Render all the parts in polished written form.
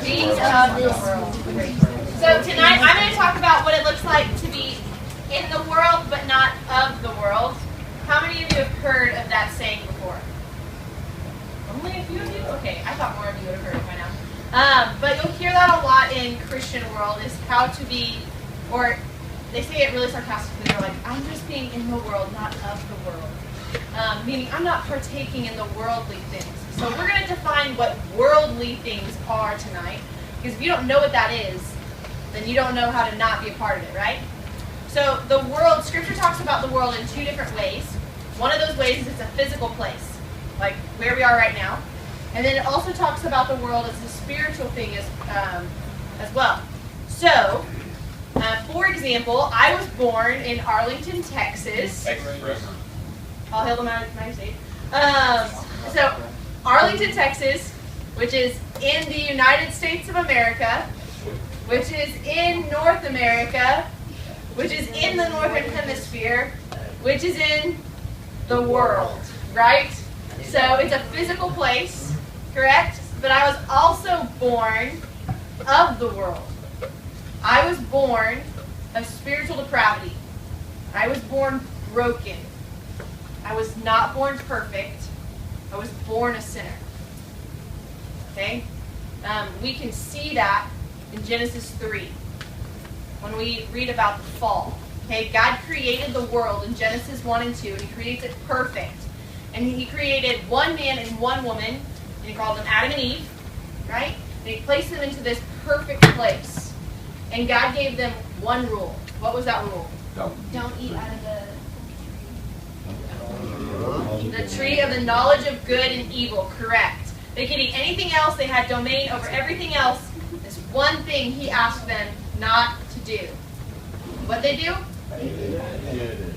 Beings of this world. So tonight I'm going to talk about what it looks like to be in the world but not of the world. How many of you have heard of that saying before? Only a few of you? Okay, I thought more of you would have heard it by now. But you'll hear that a lot in Christian world, is how to be, or they say it really sarcastically. They're like, I'm just being in the world, not of the world. Meaning I'm not partaking in the worldly things. So we're going to define what worldly things are tonight. Because if you don't know what that is, then you don't know how to not be a part of it, right? So the world, Scripture talks about the world in two different ways. One of those ways is it's a physical place, like where we are right now. And then it also talks about the world as a spiritual thing as well. So, for example, I was born in Arlington, Texas. All hail the United States. So, Arlington, Texas, which is in the United States of America, which is in North America, which is in the Northern Hemisphere, which is in the world, right? So it's a physical place, correct? But I was also born of the world. I was born of spiritual depravity. I was born broken. I was not born perfect. I was born a sinner. Okay? We can see that in Genesis 3 when we read about the fall. Okay? God created the world in Genesis 1 and 2, and He creates it perfect. And He created one man and one woman, and He called them Adam and Eve, right? And He placed them into this perfect place. And God gave them one rule. What was that rule? Don't eat out of the tree of the knowledge of good and evil, correct. They could eat anything else. They had domain over everything else. This one thing He asked them not to do. What'd they do?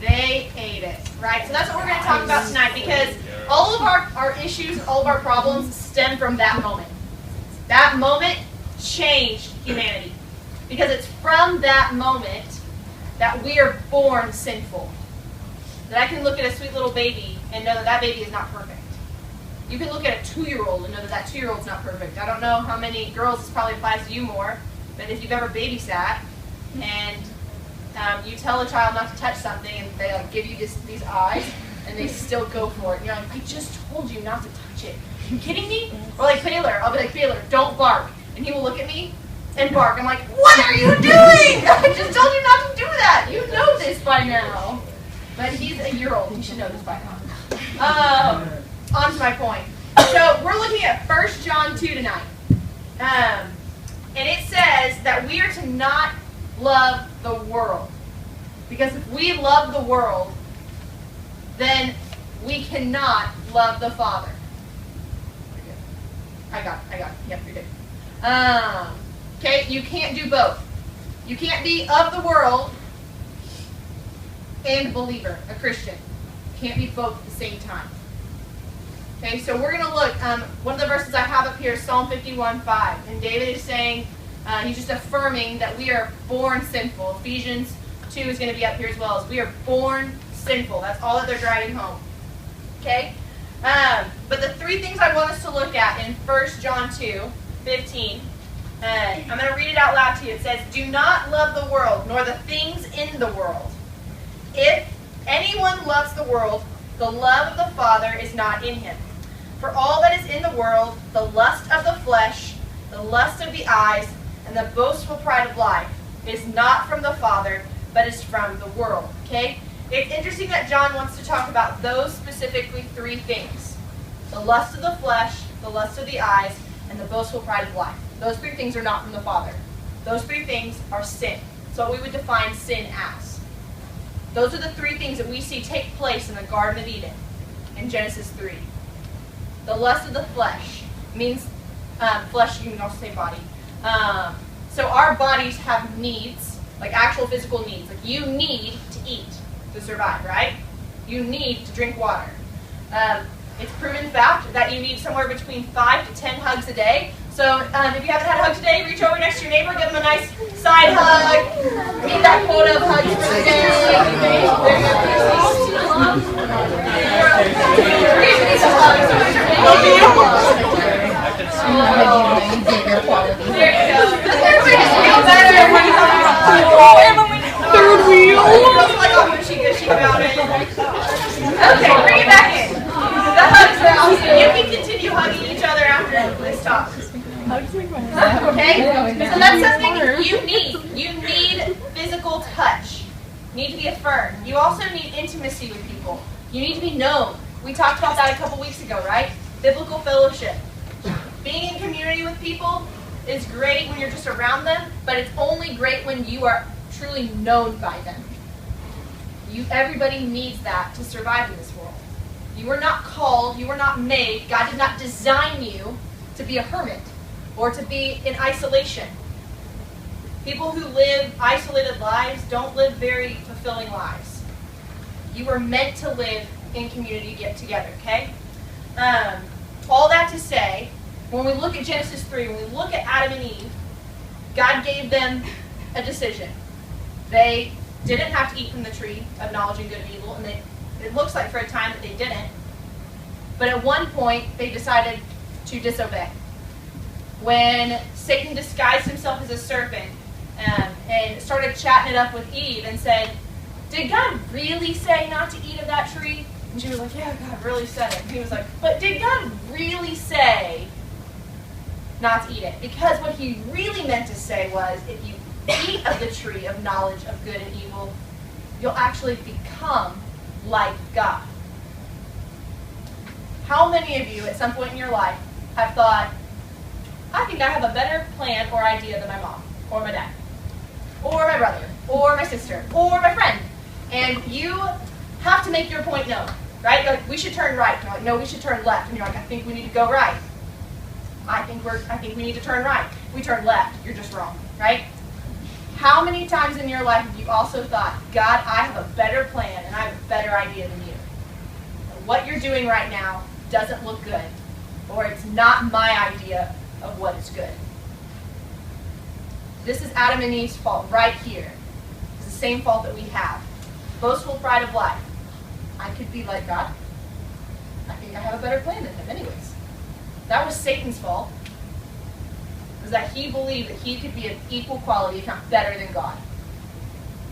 They ate it, right? So that's what we're going to talk about tonight, because all of our issues, all of our problems stem from that moment. That moment changed humanity. Because it's from that moment that we are born sinful. That I can look at a sweet little baby and know that that baby is not perfect. You can look at a 2-year-old and know that that 2-year-old's not perfect. I don't know how many girls this probably applies to you more, but if you've ever babysat and you tell a child not to touch something and they like give you these eyes and they still go for it. And you're like, I just told you not to touch it. Are you kidding me? Or like Baylor, I'll be like, Baylor, don't bark. And he will look at me and bark. I'm like, what are you doing? I just told you not to do that. You know this by now. But he's a year old. He should know this by now. On to my point. So we're looking at 1 John 2 tonight. And it says that we are to not love the world. Because if we love the world, then we cannot love the Father. I got it. Yep, you're good. Okay, you can't do both. You can't be of the world and a believer, a Christian. You can't be both at the same time. Okay, so we're going to look, one of the verses I have up here is Psalm 51:5. And David is saying, he's just affirming that we are born sinful. Ephesians 2 is going to be up here as well, as we are born sinful. That's all that they're driving home. Okay? But the three things I want us to look at in 1 John 2:15, I'm going to read it out loud to you. It says, do not love the world, nor the things in the world. If anyone loves the world, the love of the Father is not in him. For all that is in the world, the lust of the flesh, the lust of the eyes, and the boastful pride of life, is not from the Father, but is from the world. Okay? It's interesting that John wants to talk about those specifically three things. The lust of the flesh, the lust of the eyes, and the boastful pride of life. Those three things are not from the Father. Those three things are sin. So what we would define sin as. Those are the three things that we see take place in the Garden of Eden in Genesis 3. The lust of the flesh means, flesh, you can also say body. So our bodies have needs, like actual physical needs. Like you need to eat to survive, right? You need to drink water. It's proven fact that you need somewhere between 5 to 10 hugs a day. So if you haven't had a hug today, reach over next to your neighbor, give them a nice side hug, meet that quota of hugs for the day. There you go. stop. Okay? So that's something you need. You need physical touch. You need to be affirmed. You also need intimacy with people. You need to be known. We talked about that a couple weeks ago, right? Biblical fellowship. Being in community with people is great when you're just around them, but it's only great when you are truly known by them. Everybody needs that to survive in this world. You were not called, you were not made, God did not design you to be a hermit or to be in isolation. People who live isolated lives don't live very fulfilling lives. You were meant to live in community, get together, okay? All that to say, when we look at Genesis 3, when we look at Adam and Eve, God gave them a decision. They didn't have to eat from the tree of knowledge of good and evil, and it looks like for a time that they didn't. But at one point, they decided to disobey. When Satan disguised himself as a serpent and started chatting it up with Eve and said, "Did God really say not to eat of that tree?" And she was like, "Yeah, God really said it." And he was like, "But did God really say not to eat it?" Because what he really meant to say was, if you eat of the tree of knowledge of good and evil, you'll actually become like God. How many of you at some point in your life have thought, I think I have a better plan or idea than my mom, or my dad, or my brother, or my sister, or my friend, and you have to make your point known, right? You're like, we should turn right. You're like, no, we should turn left. And you're like, I think we need to go right. I think we need to turn right. We turn left. You're just wrong, right? How many times in your life have you also thought, God, I have a better plan and I have a better idea than you? And what you're doing right now doesn't look good, or it's not my idea of what is good. This is Adam and Eve's fault right here. It's the same fault that we have. Boastful pride of life. I could be like God. I think I have a better plan than him anyways. That was Satan's fault. Was that he believed that he could be of equal quality, if not better than God.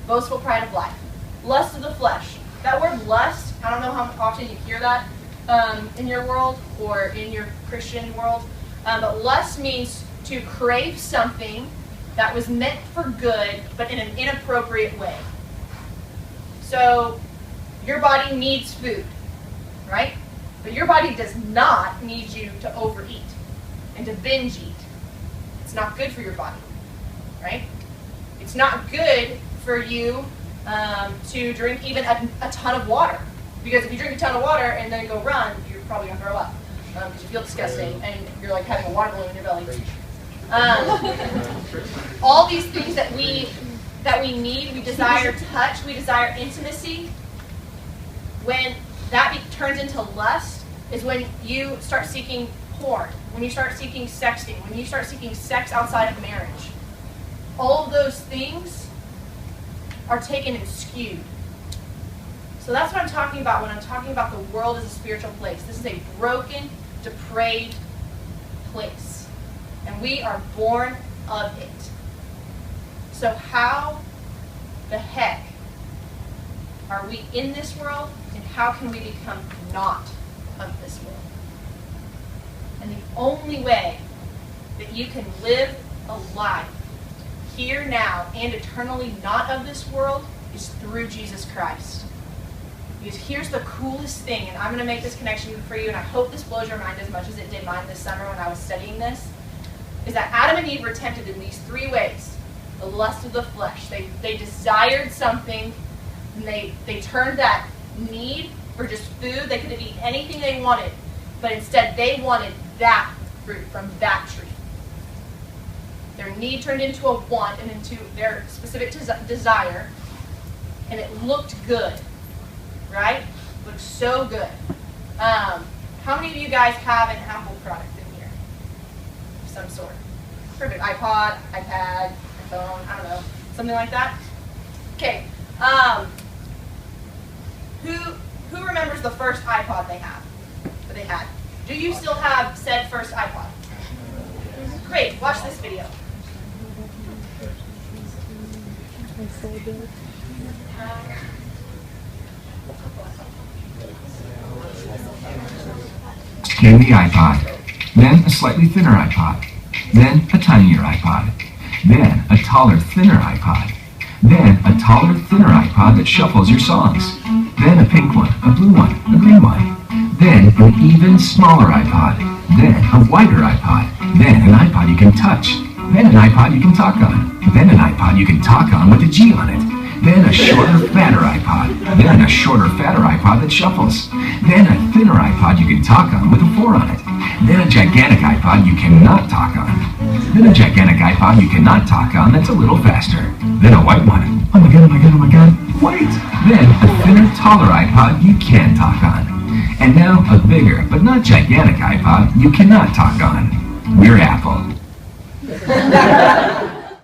Boastful pride of life. Lust of the flesh. That word lust, I don't know how often you hear that in your world or in your Christian world, but lust means to crave something that was meant for good, but in an inappropriate way. So, your body needs food, right? But your body does not need you to overeat and to binge eat. It's not good for your body, right? It's not good for you to drink even a ton of water. Because if you drink a ton of water and then go run, you're probably going to throw up. Because you feel disgusting and you're like having a water balloon in your belly. All these things that we need, we desire touch, we desire intimacy. When that turns into lust is when you start seeking porn, when you start seeking sexting, when you start seeking sex outside of marriage. All of those things are taken and skewed. So that's what I'm talking about when I'm talking about the world as a spiritual place. This is a broken, depraved place. And we are born of it. So how the heck are we in this world, and how can we become not of this world? And the only way that you can live a life here now and eternally not of this world is through Jesus Christ. Because here's the coolest thing, and I'm going to make this connection for you, and I hope this blows your mind as much as it did mine this summer when I was studying this, is that Adam and Eve were tempted in these three ways. The lust of the flesh. They desired something, and they turned that need for just food. They could have eaten anything they wanted, but instead they wanted that fruit from that tree. Their need turned into a want and into their specific desire, and it looked good, right? It looked so good. How many of you guys have an Apple product in here? Of some sort. Perfect. iPod, iPad, phone, I don't know, something like that. Okay. Who remembers the first iPod they had? That they had? Do you still have said first iPod? Great. Watch this video. In the iPod, then a slightly thinner iPod, then a tinier iPod, then a taller, thinner iPod, then a taller, thinner iPod that shuffles your songs, then a pink one, a blue one, a green one, then an even smaller iPod, then a wider iPod, then an iPod you can touch, then an iPod you can talk on, then an iPod you can talk on with a G on it, then a shorter, fatter iPod, then a shorter, fatter iPod that shuffles, then a thinner iPod you can talk on with a 4 on it, then a gigantic iPod you cannot talk on, then a gigantic iPod you cannot talk on that's a little faster, then a white one, oh my god, oh my god, oh my god, white, then a thinner, taller iPod you can talk on, and now a bigger, but not gigantic iPod you cannot talk on. We're Apple.